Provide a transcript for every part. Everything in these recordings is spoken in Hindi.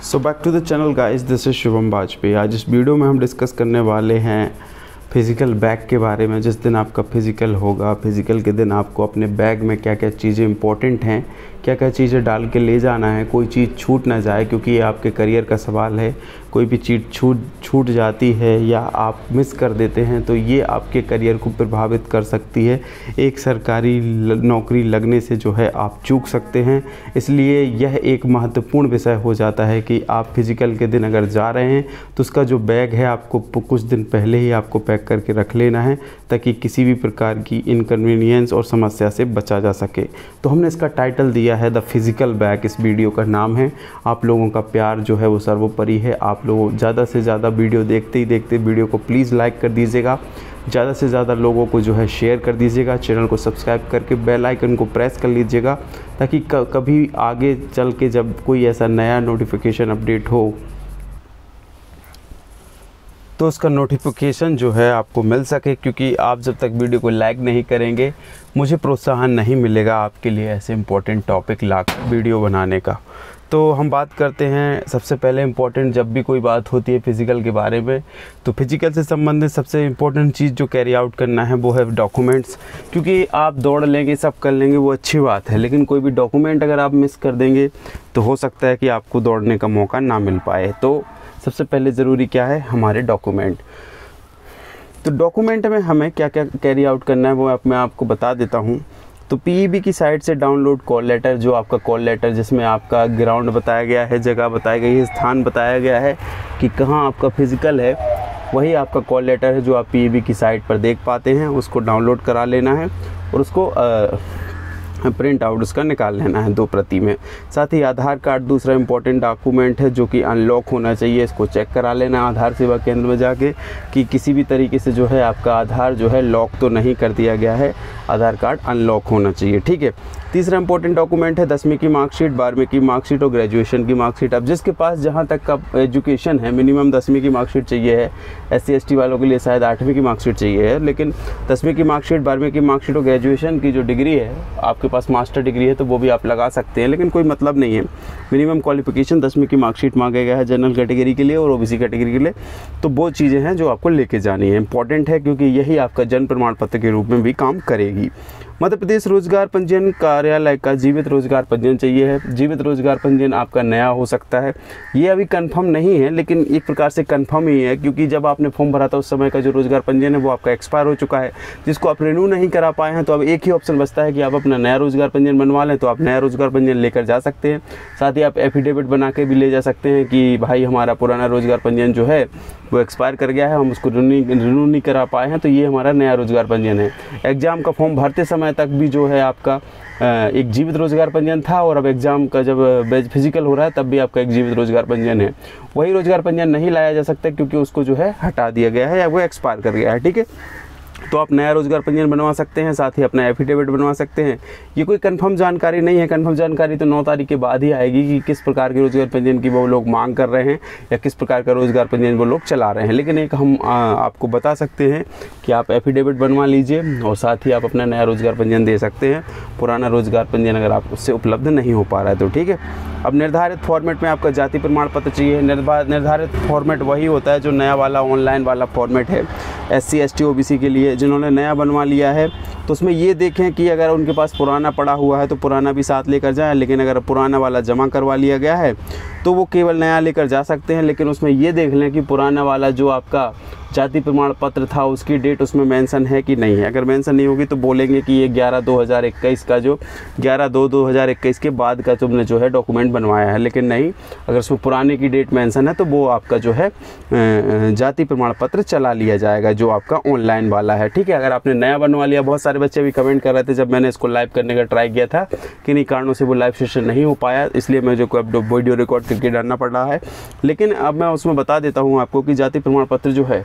So back to the channel guys, this is Shubham Vajpayee. आज इस वीडियो में हम डिस्कस करने वाले हैं फ़िज़िकल बैग के बारे में। जिस दिन आपका फ़िज़िकल होगा, फ़िज़िकल के दिन आपको अपने बैग में क्या क्या चीज़ें इंपॉर्टेंट हैं, क्या क्या चीज़ें डाल के ले जाना है, कोई चीज़ छूट ना जाए, क्योंकि ये आपके करियर का सवाल है। कोई भी चीज़ छूट जाती है या आप मिस कर देते हैं तो ये आपके करियर को प्रभावित कर सकती है। एक सरकारी नौकरी लगने से जो है आप चूक सकते हैं। इसलिए यह एक महत्वपूर्ण विषय हो जाता है कि आप फ़िज़िकल के दिन अगर जा रहे हैं तो उसका जो बैग है आपको कुछ दिन पहले ही आपको पैक करके रख लेना है, ताकि किसी भी प्रकार की इनकन्वीनियंस और समस्या से बचा जा सके। तो हमने इसका टाइटल दिया है द फिज़िकल बैग। इस वीडियो का नाम है। आप लोगों का प्यार जो है वो सर्वोपरि है। आप लोग ज़्यादा से ज़्यादा वीडियो देखते वीडियो को प्लीज़ लाइक कर दीजिएगा, ज़्यादा से ज़्यादा लोगों को जो है शेयर कर दीजिएगा, चैनल को सब्सक्राइब करके बेल आइकन को प्रेस कर लीजिएगा, ताकि कभी आगे चल के जब कोई ऐसा नया नोटिफिकेशन अपडेट हो तो उसका नोटिफिकेशन जो है आपको मिल सके। क्योंकि आप जब तक वीडियो को लाइक नहीं करेंगे मुझे प्रोत्साहन नहीं मिलेगा आपके लिए ऐसे इम्पोर्टेंट टॉपिक लाकर वीडियो बनाने का। तो हम बात करते हैं सबसे पहले इम्पोर्टेंट, जब भी कोई बात होती है फ़िज़िकल के बारे में तो फिज़िकल से संबंधित सबसे इम्पोर्टेंट चीज़ जो कैरी आउट करना है वो है डॉक्यूमेंट्स। क्योंकि आप दौड़ लेंगे, सब कर लेंगे, वो अच्छी बात है, लेकिन कोई भी डॉक्यूमेंट अगर आप मिस कर देंगे तो हो सकता है कि आपको दौड़ने का मौका ना मिल पाए। तो सबसे पहले ज़रूरी क्या है, हमारे डॉक्यूमेंट। तो डॉक्यूमेंट में हमें क्या क्या कैरी आउट करना है वो मैं आपको बता देता हूँ। तो पीईबी की साइट से डाउनलोड कॉल लेटर, जो आपका कॉल लेटर जिसमें आपका ग्राउंड बताया गया है, जगह बताई गई है, स्थान बताया गया है कि कहाँ आपका फ़िज़िकल है, वही आपका कॉल लेटर है जो आप पीईबी की साइट पर देख पाते हैं। उसको डाउनलोड करा लेना है और उसको प्रिंट आउट उसका निकाल लेना है 2 प्रति में। साथ ही आधार कार्ड दूसरा इंपॉर्टेंट डॉक्यूमेंट है जो कि अनलॉक होना चाहिए। इसको चेक करा लेना आधार सेवा केंद्र में जाके कि किसी भी तरीके से जो है आपका आधार जो है लॉक तो नहीं कर दिया गया है, आधार कार्ड अनलॉक होना चाहिए। ठीक है। तीसरा इंपॉर्टेंट डॉक्यूमेंट है 10वीं की मार्कशीट, 12वीं की मार्कशीट और ग्रेजुएशन की मार्कशीट। अब जिसके पास जहाँ तक का एजुकेशन है, मिनिमम 10वीं की मार्कशीट चाहिए है। SC ST वालों के लिए शायद 8वीं की मार्कशीट चाहिए है, लेकिन 10वीं की मार्कशीट, 12वीं की मार्कशीट और ग्रेजुएशन की जो डिग्री है, आपके पास मास्टर डिग्री है तो वो भी आप लगा सकते हैं, लेकिन कोई मतलब नहीं है। मिनिमम क्वालिफिकेशन 10वीं की मार्कशीट मांगा गया है जनरल कैटेगरी के लिए और OBC कैटेगरी के लिए। तो वो चीज़ें हैं जो आपको लेके जानी है, इंपॉर्टेंट है, क्योंकि यही आपका जन्म प्रमाण पत्र के रूप में भी काम करेगी। मध्य प्रदेश रोजगार पंजीयन कार्यालय का जीवित रोजगार पंजीयन चाहिए है। जीवित रोजगार पंजीयन आपका नया हो सकता है, ये अभी कंफर्म नहीं है, लेकिन एक प्रकार से कंफर्म ही है, क्योंकि जब आपने फॉर्म भरा था उस समय का जो रोजगार पंजीयन है वो आपका एक्सपायर हो चुका है, जिसको आप रिन्यू नहीं करा पाए हैं। तो अब एक ही ऑप्शन बचता है कि आप अपना नया रोजगार पंजीयन बनवा लें, तो आप नया रोजगार पंजीयन लेकर जा सकते हैं। साथ ही आप एफिडेविट बना के भी ले जा सकते हैं कि भाई हमारा पुराना रोजगार पंजीयन जो है वो एक्सपायर कर गया है, हम उसको रिन्यू नहीं करा पाए हैं, तो ये हमारा नया रोजगार पंजीयन है। एग्ज़ाम का फॉर्म भरते समय तक भी जो है आपका एक जीवित रोजगार पंजीयन था, और अब एग्ज़ाम का जब बैच फिजिकल हो रहा है तब भी आपका एक जीवित रोजगार पंजीयन है। वही रोजगार पंजीयन नहीं लाया जा सकता क्योंकि उसको जो है हटा दिया गया है या वो एक्सपायर कर गया है। ठीक है। तो आप नया रोजगार पंजीयन बनवा सकते हैं, साथ ही अपना एफिडेविट बनवा सकते हैं। ये कोई कंफर्म जानकारी नहीं है, कंफर्म जानकारी तो 9 तारीख के बाद ही आएगी कि किस प्रकार के रोजगार पंजीयन की वो लोग मांग कर रहे हैं या किस प्रकार का रोजगार पंजीयन वो लोग चला रहे हैं। लेकिन एक हम आपको बता सकते हैं कि आप एफिडेविट बनवा लीजिए और साथ ही आप अपना नया रोजगार पंजीयन दे सकते हैं, पुराना रोजगार पंजीयन अगर आप उससे उपलब्ध नहीं हो पा रहा है तो। ठीक है। अब निर्धारित फॉर्मेट में आपका जाति प्रमाण पत्र चाहिए। निर्धारित फॉर्मेट वही होता है जो नया वाला ऑनलाइन वाला फॉर्मेट है SC ST OBC के लिए। जिन्होंने नया बनवा लिया है तो उसमें ये देखें कि अगर उनके पास पुराना पड़ा हुआ है तो पुराना भी साथ लेकर जाएं, लेकिन अगर पुराना वाला जमा करवा लिया गया है तो वो केवल नया लेकर जा सकते हैं। लेकिन उसमें ये देख लें कि पुराना वाला जो आपका जाति प्रमाण पत्र था उसकी डेट उसमें मेंशन है कि नहीं है। अगर मेंशन नहीं होगी तो बोलेंगे कि ये 11/2/2021 का जो 11/2/2021 के बाद का तुमने जो है डॉक्यूमेंट बनवाया है, लेकिन नहीं, अगर उसमें पुराने की डेट मेंशन है तो वो आपका जो है जाति प्रमाण पत्र चला लिया जाएगा जो आपका ऑनलाइन वाला है। ठीक है। अगर आपने नया बनवा लिया, बहुत सारे बच्चे भी कमेंट कर रहे थे जब मैंने इसको लाइव करने का ट्राई किया था, किन्हीं कारणों से वो लाइव सेशन नहीं हो पाया, इसलिए मुझे को अब वीडियो रिकॉर्ड करके डालना पड़ रहा है। लेकिन अब मैं उसमें बता देता हूँ आपको कि जाति प्रमाण पत्र जो है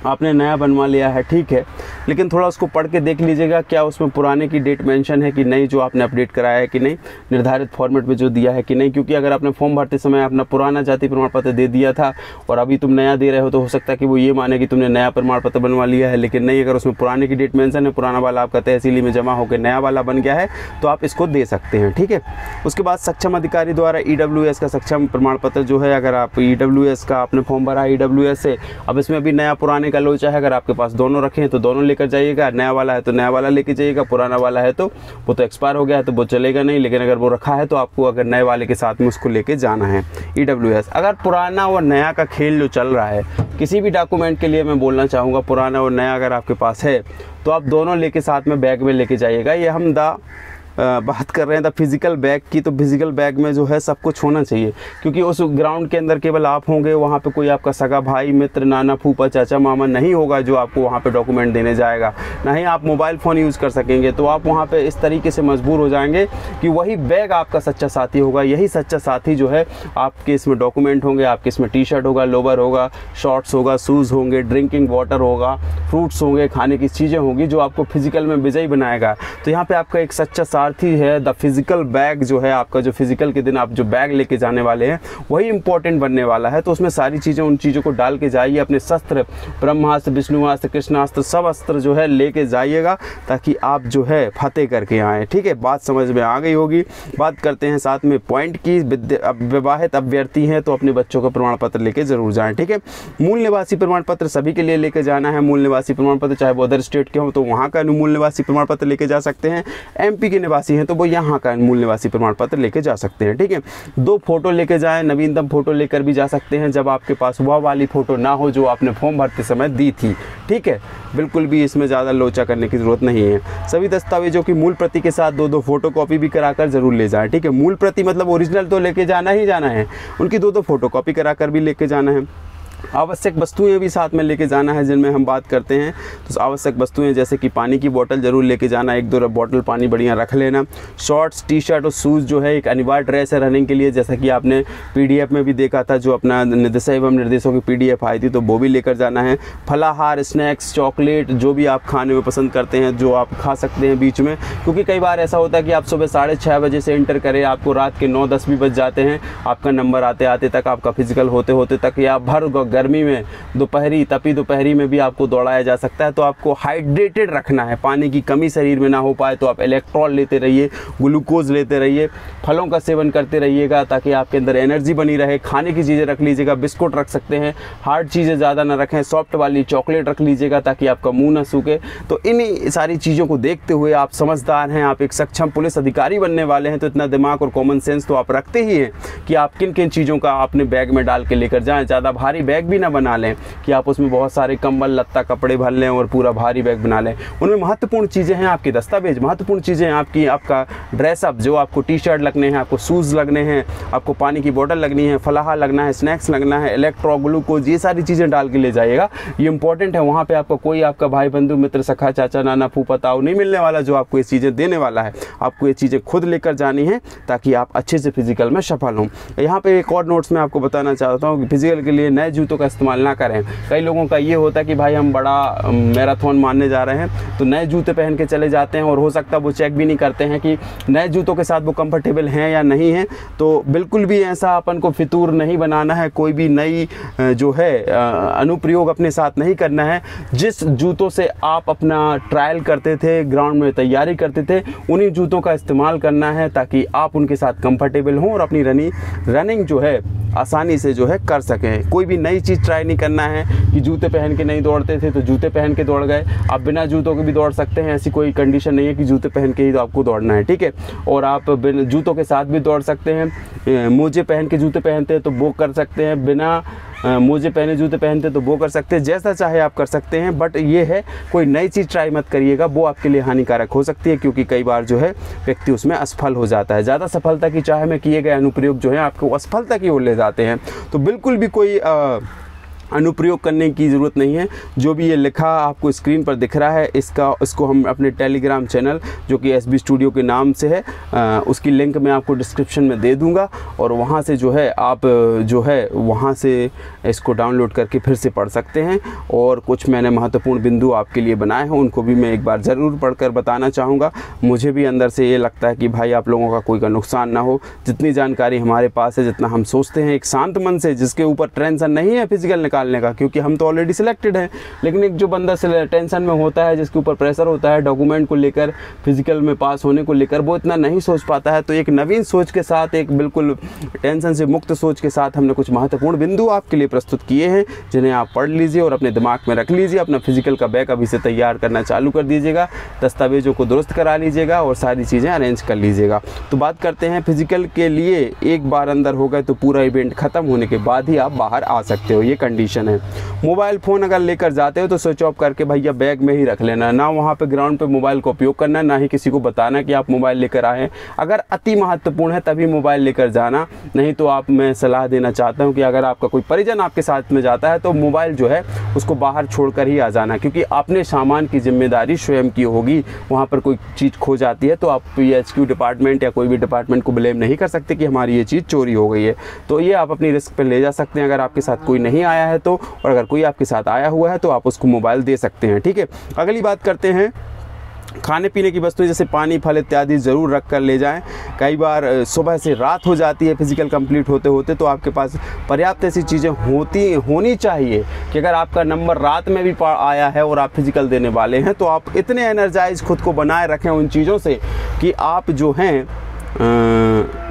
आपने नया बनवा लिया है, ठीक है, लेकिन थोड़ा उसको पढ़ के देख लीजिएगा क्या उसमें पुराने की डेट मेंशन है कि नहीं, जो आपने अपडेट कराया है कि नहीं, निर्धारित फॉर्मेट में जो दिया है कि नहीं। क्योंकि अगर आपने फॉर्म भरते समय अपना पुराना जाति प्रमाण पत्र दे दिया था और अभी तुम नया दे रहे हो, तो हो सकता है कि वो ये माने कि तुमने नया प्रमाण पत्र बनवा लिया है, लेकिन नहीं, अगर उसमें पुराने की डेट मेंशन है, पुराना वाला आपका तहसीली में जमा होकर नया वाला बन गया है, तो आप इसको दे सकते हैं, ठीक है। उसके बाद सक्षम अधिकारी द्वारा EWS का सक्षम प्रमाण पत्र जो है, अगर आप EWS का आपने फॉर्म भरा EWS से, अब इसमें अभी नया पुराने का लोचा है, अगर आपके पास दोनों रखे हैं तो दोनों लेकर जाइएगा, नया वाला है तो नया वाला लेके जाइएगा, पुराना वाला है तो वो तो एक्सपायर हो गया है तो वो चलेगा नहीं, लेकिन अगर वो रखा है तो आपको अगर नए वाले के साथ में उसको लेके जाना है EWS। अगर पुराना और नया का खेल जो चल रहा है, किसी भी डॉक्यूमेंट के लिए मैं बोलना चाहूँगा, पुराना और नया अगर आपके पास है तो आप दोनों लेके साथ में बैग में लेके जाइएगा। ये हम बात कर रहे हैं द फिज़िकल बैग की, तो फिज़िकल बैग में जो है सब कुछ होना चाहिए, क्योंकि उस ग्राउंड के अंदर केवल आप होंगे, वहाँ पे कोई आपका सगा भाई, मित्र, नाना, फूफा, चाचा, मामा नहीं होगा जो आपको वहाँ पे डॉक्यूमेंट देने जाएगा, ना ही आप मोबाइल फ़ोन यूज़ कर सकेंगे। तो आप वहाँ पे इस तरीके से मजबूर हो जाएंगे कि वही बैग आपका सच्चा साथी होगा। यही सच्चा साथी जो है, आपके इसमें डॉक्यूमेंट होंगे, आपके इसमें टी-शर्ट होगा, लोवर होगा, शॉर्ट्स होगा, शूज़ होंगे, ड्रिंकिंग वाटर होगा, फ्रूट्स होंगे, खाने की चीज़ें होंगी, जो आपको फिज़िकल में विजयी बनाएगा। तो यहाँ पर आपका एक सच्चा सारथी है। द फिज़िकल बैग जो है आपका, जो फिज़िकल के दिन आप जो बैग लेके जाने वाले हैं, वही इंपॉर्टेंट बनने वाला है। तो उसमें सारी चीज़ें, उन चीज़ों को डाल के जाइए, अपने शस्त्र, ब्रह्मास्त्र, विष्णुवास्त्र, कृष्णास्त्र, सब अस्त्र जो है लेके जाइएगा, ताकि आप जो है फतेह करके आएँ, ठीक है। बात समझ में आ गई होगी। बात करते हैं साथ में पॉइंट की। विवाहित अभ्यर्थी हैं तो अपने बच्चों का प्रमाण पत्र लेके ज़रूर जाएँ, ठीक है। मूल निवासी प्रमाण पत्र सभी के लिए लेके जाना है। मूल निवासी प्रमाण पत्र चाहे वो अदर स्टेट के हों तो वहाँ का मूल निवासी प्रमाण पत्र लेके जा सकते हैं। MP के निवासी हैं तो वो यहाँ का मूल निवासी प्रमाण पत्र लेके जा सकते हैं, ठीक है। 2 फोटो लेके जाएं, नवीनतम फोटो लेकर भी जा सकते हैं, जब आपके पास वह वाली फ़ोटो ना हो जो आपने फॉर्म भरते समय दी थी, ठीक है। बिल्कुल भी इसमें ज़्यादा लोचा करने की ज़रूरत नहीं है। सभी दस्तावेजों की मूल प्रति के साथ 2-2 फोटो कॉपी भी कराकर ज़रूर ले जाएं, ठीक है। मूल प्रति मतलब ओरिजिनल तो लेके जाना ही जाना है, उनकी 2-2 फोटो कॉपी कराकर भी लेके जाना है। आवश्यक वस्तुएं भी साथ में लेके जाना है, जिनमें हम बात करते हैं तो आवश्यक वस्तुएं जैसे कि पानी की बोतल ज़रूर लेके जाना, 1-2 बोतल पानी बढ़िया रख लेना। शॉर्ट्स, टी-शर्ट और शूज़ जो है एक अनिवार्य ड्रेस है रनिंग के लिए, जैसा कि आपने PDF में भी देखा था, जो अपना निदेशक एवं निर्देशों की PDF आई थी, तो वो भी लेकर जाना है। फलाहार, स्नैक्स, चॉकलेट, जो भी आप खाने में पसंद करते हैं, जो आप खा सकते हैं बीच में, क्योंकि कई बार ऐसा होता है कि आप सुबह 6:30 बजे से इंटर करें, आपको रात के 9-10 भी बज जाते हैं, आपका नंबर आते आते तक, आपका फिजिकल होते होते तक, या भर गर्मी में दोपहरी, तपी दोपहरी में भी आपको दौड़ाया जा सकता है। तो आपको हाइड्रेटेड रखना है, पानी की कमी शरीर में ना हो पाए तो आप इलेक्ट्रॉल लेते रहिए, ग्लूकोज लेते रहिए, फलों का सेवन करते रहिएगा ताकि आपके अंदर एनर्जी बनी रहे। खाने की चीज़ें रख लीजिएगा, बिस्कुट रख सकते हैं, हार्ड चीज़ें ज़्यादा ना रखें, सॉफ्ट वाली चॉकलेट रख लीजिएगा ताकि आपका मुंह ना सूखे। तो इन्हीं सारी चीज़ों को देखते हुए, आप समझदार हैं, आप एक सक्षम पुलिस अधिकारी बनने वाले हैं, तो इतना दिमाग और कॉमन सेंस तो आप रखते ही हैं कि आप किन किन चीज़ों का अपने बैग में डाल के लेकर जाएँ। ज़्यादा भारी बैग भी ना बना लें कि आप उसमें बहुत सारे कंबल, लत्ता, कपड़े भर लें और पूरा भारी बैग बना लें। उनमें महत्वपूर्ण चीज़ें हैं आपके दस्तावेज, महत्वपूर्ण चीज़ें हैं आपका ड्रेसअप, जो आपको टी-शर्ट लगने हैं, आपको शूज़ लगने हैं, आपको पानी की बोतल लगनी है, फलाहार लगना है, स्नैक्स लगना है, इलेक्ट्रो, ग्लूकोज, ये सारी चीज़ें डाल के ले जाइएगा। ये इंपॉर्टेंट है। वहाँ पर आपको कोई आपका भाई, बंधु, मित्र, सखा, चाचा, नाना, फूफा, ताऊ नहीं मिलने वाला जो आपको ये चीज़ें देने वाला है। आपको ये चीज़ें खुद लेकर जानी है ताकि आप अच्छे से फिजिकल में सफल हों। यहाँ पे एक और नोट्स में आपको बताना चाहता हूँ कि फिजिकल के लिए नए जूतों का इस्तेमाल ना करें। कई लोगों का ये होता है कि भाई हम बड़ा मैराथन मारने जा रहे हैं तो नए जूते पहन के चले जाते हैं, और हो सकता है वो चेक भी नहीं करते हैं कि नए जूतों के साथ वो कंफर्टेबल हैं या नहीं हैं। तो बिल्कुल भी ऐसा अपन को फितूर नहीं बनाना है, कोई भी नई जो है अनुप्रयोग अपने साथ नहीं करना है। जिस जूतों से आप अपना ट्रायल करते थे, ग्राउंड में तैयारी करते थे, उन्हीं जूतों का इस्तेमाल करना है ताकि आप उनके साथ कंफर्टेबल हों और अपनी रनिंग जो है आसानी से जो है कर सकें। कोई भी नई चीज़ ट्राई नहीं करना है कि जूते पहन के नहीं दौड़ते थे तो जूते पहन के दौड़ गए। आप बिना जूतों के भी दौड़ सकते हैं, ऐसी कोई कंडीशन नहीं है कि जूते पहन के ही तो आपको दौड़ना है, ठीक है। और आप बिना जूतों के साथ भी दौड़ सकते हैं। मोजे पहन के जूते पहनते हैं तो वो कर सकते हैं, बिना मोजे पहने जूते पहनते तो वो कर सकते हैं, जैसा चाहे आप कर सकते हैं। बट ये है, कोई नई चीज़ ट्राई मत करिएगा, वो आपके लिए हानिकारक हो सकती है, क्योंकि कई बार जो है व्यक्ति उसमें असफल हो जाता है। ज़्यादा सफलता की चाह में किए गए अनुप्रयोग जो है आपको असफलता की ओर ले जाते हैं। तो बिल्कुल भी कोई अनुप्रयोग करने की ज़रूरत नहीं है। जो भी ये लिखा आपको स्क्रीन पर दिख रहा है, इसको हम अपने टेलीग्राम चैनल जो कि SB स्टूडियो के नाम से है, उसकी लिंक मैं आपको डिस्क्रिप्शन में दे दूंगा, और वहाँ से जो है आप जो है वहाँ से इसको डाउनलोड करके फिर से पढ़ सकते हैं। और कुछ मैंने महत्वपूर्ण बिंदु आपके लिए बनाए हैं, उनको भी मैं एक बार ज़रूर पढ़कर बताना चाहूँगा। मुझे भी अंदर से ये लगता है कि भाई आप लोगों का कोई का नुकसान ना हो। जितनी जानकारी हमारे पास है, जितना हम सोचते हैं, एक शांत मन से, जिसके ऊपर टेंशन नहीं है फिजिकल निकालने का, क्योंकि हम तो ऑलरेडी सिलेक्टेड हैं, लेकिन एक जो बंदा टेंशन में होता है, जिसके ऊपर प्रेशर होता है डॉक्यूमेंट को लेकर, फिजिकल में पास होने को लेकर, वो इतना नहीं सोच पाता है। तो एक नवीन सोच के साथ, एक बिल्कुल टेंशन से मुक्त सोच के साथ हमने कुछ महत्वपूर्ण बिंदु आपके लिए प्रस्तुत किए हैं, जिन्हें आप पढ़ लीजिए और अपने दिमाग में रख लीजिए। अपना फिजिकल का बैग अभी से तैयार करना चालू कर दीजिएगा, दस्तावेजों को दुरुस्त करा लीजिएगा और सारी चीज़ें अरेंज कर लीजिएगा। तो बात करते हैं फिजिकल के लिए, एक बार अंदर हो गए तो पूरा इवेंट ख़त्म होने के बाद ही आप बाहर आ सकते हो, ये कंडीशन है। मोबाइल फ़ोन अगर लेकर जाते हो तो स्विच ऑफ करके भैया बैग में ही रख लेना, ना वहाँ पे ग्राउंड पे मोबाइल का उपयोग करना, ना ही किसी को बताना कि आप मोबाइल लेकर आए हैं। अगर अति महत्वपूर्ण है तभी मोबाइल लेकर जाना, नहीं तो मैं सलाह देना चाहता हूँ कि अगर आपका कोई परिजन आपके साथ में जाता है तो मोबाइल जो है उसको बाहर छोड़कर ही आ जाना, क्योंकि अपने सामान की जिम्मेदारी स्वयं की होगी। वहाँ पर कोई चीज़ खो जाती है तो आप PHQ डिपार्टमेंट या कोई भी डिपार्टमेंट को ब्लेम नहीं कर सकते कि हमारी ये चीज़ चोरी हो गई है। तो ये आप अपनी रिस्क पर ले जा सकते हैं अगर आपके साथ कोई नहीं आया है तो, और अगर कोई आपके साथ आया हुआ है तो आप उसको मोबाइल दे सकते हैं। ठीक है, अगली बात करते हैं खाने पीने की वस्तुएं, जैसे पानी, फल इत्यादि ज़रूर रख कर ले जाएं। कई बार सुबह से रात हो जाती है फिज़िकल कंप्लीट होते होते, तो आपके पास पर्याप्त ऐसी चीज़ें होनी चाहिए कि अगर आपका नंबर रात में भी आया है और आप फिज़िकल देने वाले हैं तो आप इतने एनर्जाइज खुद को बनाए रखें उन चीज़ों से कि आप जो हैं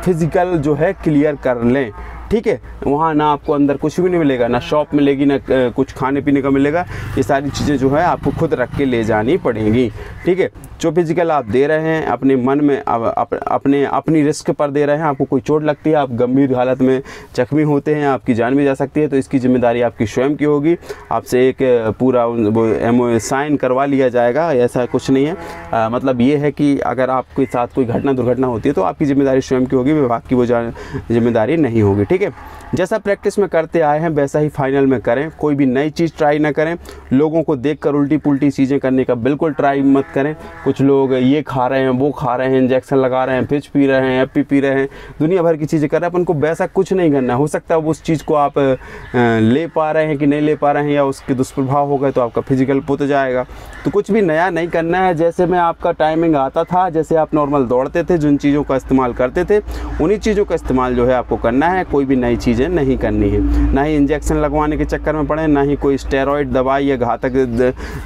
फिज़िकल जो है क्लियर कर लें। ठीक है, वहाँ ना आपको अंदर कुछ भी नहीं मिलेगा, ना शॉप मिलेगी, ना कुछ खाने पीने का मिलेगा। ये सारी चीज़ें जो है आपको खुद रख के ले जानी पड़ेंगी। ठीक है, जो फिजिकल आप दे रहे हैं अपने मन में, अपनी रिस्क पर दे रहे हैं, आपको कोई चोट लगती है, आप गंभीर हालत में जख्मी होते हैं, आपकी जान भी जा सकती है, तो इसकी जिम्मेदारी आपकी स्वयं की होगी। आपसे एक पूरा MOA साइन करवा लिया जाएगा, ऐसा कुछ नहीं है। मतलब ये है कि अगर आपके साथ कोई दुर्घटना होती है तो आपकी जिम्मेदारी स्वयं की होगी, विभाग की वो जिम्मेदारी नहीं होगी। ठीक है, जैसा प्रैक्टिस में करते आए हैं वैसा ही फाइनल में करें। कोई भी नई चीज़ ट्राई ना करें, लोगों को देखकर उल्टी पुल्टी चीज़ें करने का बिल्कुल ट्राई मत करें। कुछ लोग ये खा रहे हैं, वो खा रहे हैं, इंजेक्शन लगा रहे हैं, फिज पी रहे हैं, एपी पी रहे हैं, दुनिया भर की चीज़ें कर रहे हैं। अपन को वैसा कुछ नहीं करना। हो सकता है उस चीज़ को आप ले पा रहे हैं कि नहीं ले पा रहे हैं, या उसके दुष्प्रभाव हो गए तो आपका फिजिकल पुत जाएगा। तो कुछ भी नया नहीं करना है। जैसे में आपका टाइमिंग आता था, जैसे आप नॉर्मल दौड़ते थे, जिन चीज़ों का इस्तेमाल करते थे, उन्हीं चीज़ों का इस्तेमाल जो है आपको करना है। कोई भी नई चीज़ें नहीं करनी है, ना ही इंजेक्शन लगवाने के चक्कर में पड़े, ना ही कोई स्टेरॉइड दवाई या घातक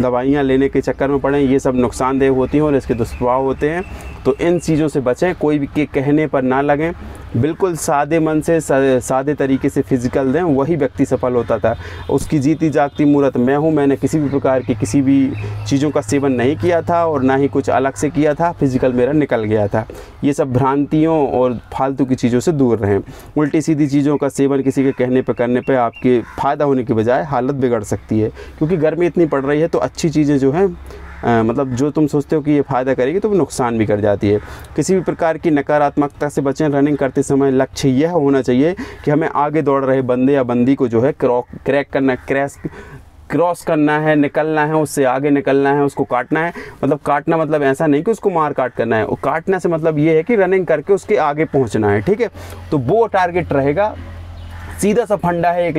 दवाइयाँ लेने के चक्कर में पड़े। ये सब नुकसानदेह होती हैं और इसके दुष्प्रभाव होते हैं, तो इन चीज़ों से बचें। कोई भी के कहने पर ना लगें, बिल्कुल सादे मन से सादे तरीके से फिजिकल दें, वही व्यक्ति सफल होता था। उसकी जीती जागती मूर्त मैं हूँ। मैंने किसी भी प्रकार की किसी भी चीज़ों का सेवन नहीं किया था और ना ही कुछ अलग से किया था, फिजिकल मेरा निकल गया था। ये सब भ्रांतियों और फालतू की चीज़ों से दूर रहें। उल्टी सीधी चीज़ों का सेवन किसी के कहने पर करने पर आपके फ़ायदा होने के बजाय हालत बिगड़ सकती है, क्योंकि गर्मी इतनी पड़ रही है तो अच्छी चीज़ें जो हैं मतलब जो तुम सोचते हो कि ये फ़ायदा करेगी तो वो नुकसान भी कर जाती है। किसी भी प्रकार की नकारात्मकता से बचें। रनिंग करते समय लक्ष्य यह होना चाहिए कि हमें आगे दौड़ रहे बंदे या बंदी को जो है क्रॉस करना है, निकलना है, उससे आगे निकलना है, उसको काटना है। मतलब काटना मतलब ऐसा नहीं कि उसको मार काट करना है, वो काटने से मतलब ये है कि रनिंग करके उसके आगे पहुंचना है। ठीक है, तो वो टारगेट रहेगा। सीधा सा फंडा है एक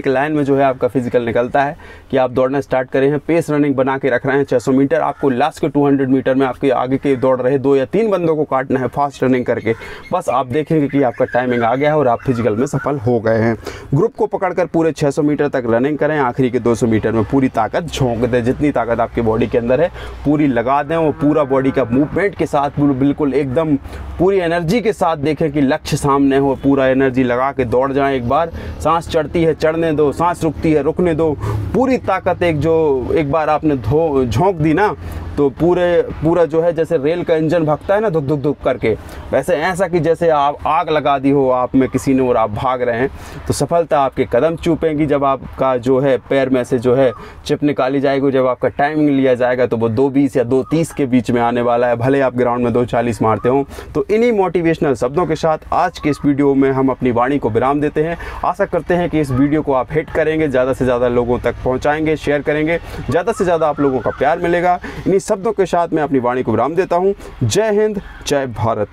लाइन में जो है आपका फिजिकल निकलता है कि आप दौड़ना स्टार्ट करें हैं, पेस रनिंग बना के रख रहे हैं 600 मीटर। आपको लास्ट के 200 मीटर में आपके आगे के दौड़ रहे 2 या 3 बंदों को काटना है फास्ट रनिंग करके। बस आप देखेंगे कि आपका टाइमिंग आ गया है और आप फिजिकल में सफल हो गए हैं। ग्रुप को पकड़कर पूरे 600 मीटर तक रनिंग करें। आखिरी के 200 मीटर में पूरी ताकत झोंक दें, जितनी ताकत आपके बॉडी के अंदर है पूरी लगा दें। वो पूरा बॉडी का मूवमेंट के साथ बिल्कुल एकदम पूरी एनर्जी के साथ देखें कि लक्ष्य सामने हो। पूरा एनर्जी लगा के दौड़ जाएं। एक बार सांस चढ़ती है चढ़ने दो, सांस रुकती है रुकने दो। पूरी ताकत एक बार आपने झोंक दी ना, तो पूरा जो है जैसे रेल का इंजन भागता है ना धुक धुक धुक करके, वैसे ऐसा कि जैसे आप आग लगा दी हो आप में किसी ने और आप भाग रहे हैं, तो सफलता आपके कदम चूपेंगी। जब आपका जो है पैर में से जो है चिप निकाली जाएगी, जब आपका टाइमिंग लिया जाएगा तो वो 2:20 या 2:30 के बीच में आने वाला है, भले आप ग्राउंड में 2:40 मारते हो। तो इन्हीं मोटिवेशनल शब्दों के साथ आज के इस वीडियो में हम अपनी वाणी को विराम देते हैं। आशा करते हैं कि इस वीडियो को आप हिट करेंगे, ज़्यादा से ज़्यादा लोगों तक पहुँचाएंगे, शेयर करेंगे, ज़्यादा से ज़्यादा आप लोगों का प्यार मिलेगा। इन्हीं शब्दों के साथ मैं अपनी वाणी को विराम देता हूँ। जय हिंद, जय भारत।